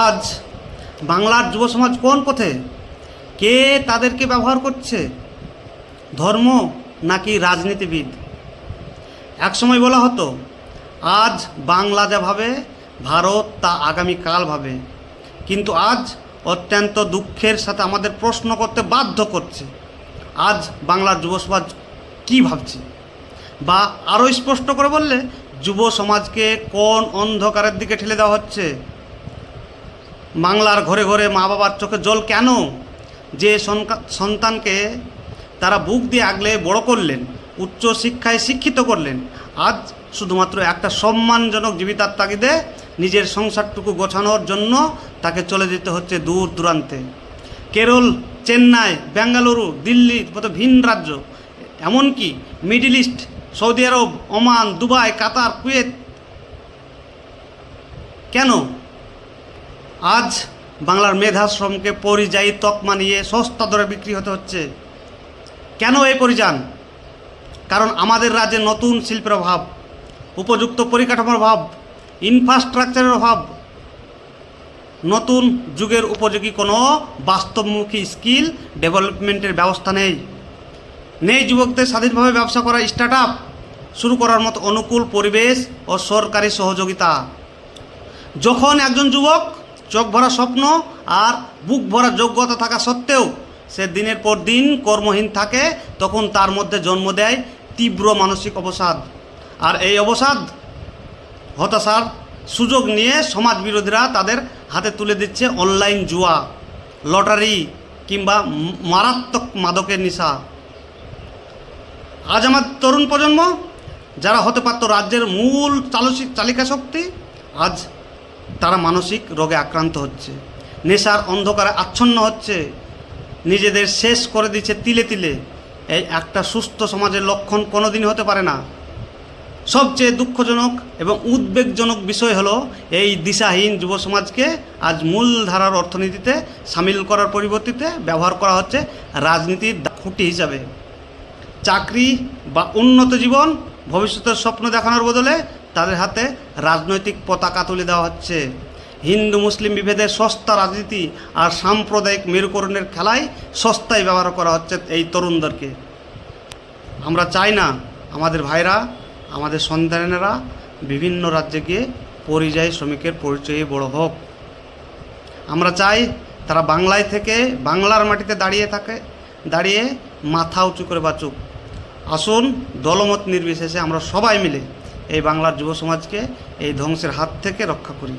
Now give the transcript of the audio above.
আজ বাংলার যুব সমাজ কোন পথে? কে তাদেরকে ব্যবহার করছে? ধর্ম নাকি রাজনীতিবিদ? একসময় বলা হতো আজ বাংলা যা ভাবে ভারত তা আগামীকাল ভাবে, কিন্তু আজ অত্যন্ত দুঃখের সাথে আমাদের প্রশ্ন করতে বাধ্য করছে আজ বাংলার যুব সমাজ কী ভাবছে, বা আরও স্পষ্ট করে বললে যুব সমাজকে কোন অন্ধকারের দিকে ঠেলে দেওয়া হচ্ছে। বাংলার ঘরে ঘরে মা বাবার চোখে জল কেন? যে সন্তানকে তারা বুক দিয়ে আগলে বড় করলেন, উচ্চ শিক্ষায় শিক্ষিত করলেন, আজ শুধুমাত্র একটা সম্মানজনক জীবিকার তাগিদে নিজের সংসারটুকু গোছানোর জন্য তাকে চলে যেতে হচ্ছে দূর দূরান্তে। কেরল, চেন্নাই, বেঙ্গালুরু, দিল্লির মতো ভিন রাজ্য, এমনকি মিডল ইস্ট, সৌদি আরব, ওমান, দুবাই, কাতার, কুয়েত। কেন আজ বাংলার মেধাশ্রমকে পরিযায়ী তকমা নিয়ে সস্তা দরে বিক্রি হতে হচ্ছে? কেন এই পরিযান? কারণ আমাদের রাজ্যে নতুন শিল্পের অভাব, উপযুক্ত পরিকাঠামোর অভাব, ইনফ্রাস্ট্রাকচারের অভাব, নতুন যুগের উপযোগী কোনো বাস্তবমুখী স্কিল ডেভেলপমেন্টের ব্যবস্থা নেই যুবকদের স্বাধীনভাবে ব্যবসা করা, স্টার্ট আপ শুরু করার মতো অনুকূল পরিবেশ ও সরকারি সহযোগিতা। যখন একজন যুবক চোখ ভরা স্বপ্ন আর বুক ভরা যোগ্যতা থাকা সত্ত্বেও সে দিনের পর দিন কর্মহীন থাকে, তখন তার মধ্যে জন্ম দেয় তীব্র মানসিক অবসাদ। আর এই অবসাদ, হতাশার সুযোগ নিয়ে সমাজ বিরোধীরা তাদের হাতে তুলে দিচ্ছে অনলাইন জুয়া, লটারি কিংবা মারাত্মক মাদকের নেশা। আজ আমার তরুণ প্রজন্ম, যারা হতে পারত রাজ্যের মূল চালিকা শক্তি, আজ তারা মানসিক রোগে আক্রান্ত হচ্ছে, নেশার অন্ধকারে আচ্ছন্ন হচ্ছে, নিজেদের শেষ করে দিচ্ছে তিলে তিলে। এই একটা সুস্থ সমাজের লক্ষণ কোনোদিন হতে পারে না। সবচেয়ে দুঃখজনক এবং উদ্বেগজনক বিষয় হলো এই দিশাহীন যুব সমাজকে আজ মূলধারার অর্থনীতিতে সামিল করার পরিবর্তে ব্যবহার করা হচ্ছে রাজনীতির খুঁটি হিসাবে। চাকরি বা উন্নত জীবন, ভবিষ্যতের স্বপ্ন দেখানোর বদলে তাদের হাতে রাজনৈতিক পতাকা তুলে দেওয়া হচ্ছে। হিন্দু মুসলিম বিভেদের সস্তা রাজনীতি আর সাম্প্রদায়িক মেরুকরণের খেলায় সস্তায় ব্যবহার করা হচ্ছে এই তরুণদেরকে। আমরা চাই না আমাদের ভাইরা, আমাদের সন্তানেরা বিভিন্ন রাজ্যে গিয়ে পরিযায়ী শ্রমিকের পরিচয়ে বড় হোক। আমরা চাই তারা বাংলায় থেকে বাংলার মাটিতে দাঁড়িয়ে মাথা উঁচু করে বাঁচুক। আসুন দলমত নির্বিশেষে আমরা সবাই মিলে এই বাংলার যুব সমাজকে এই ধ্বংসের হাত থেকে রক্ষা করি।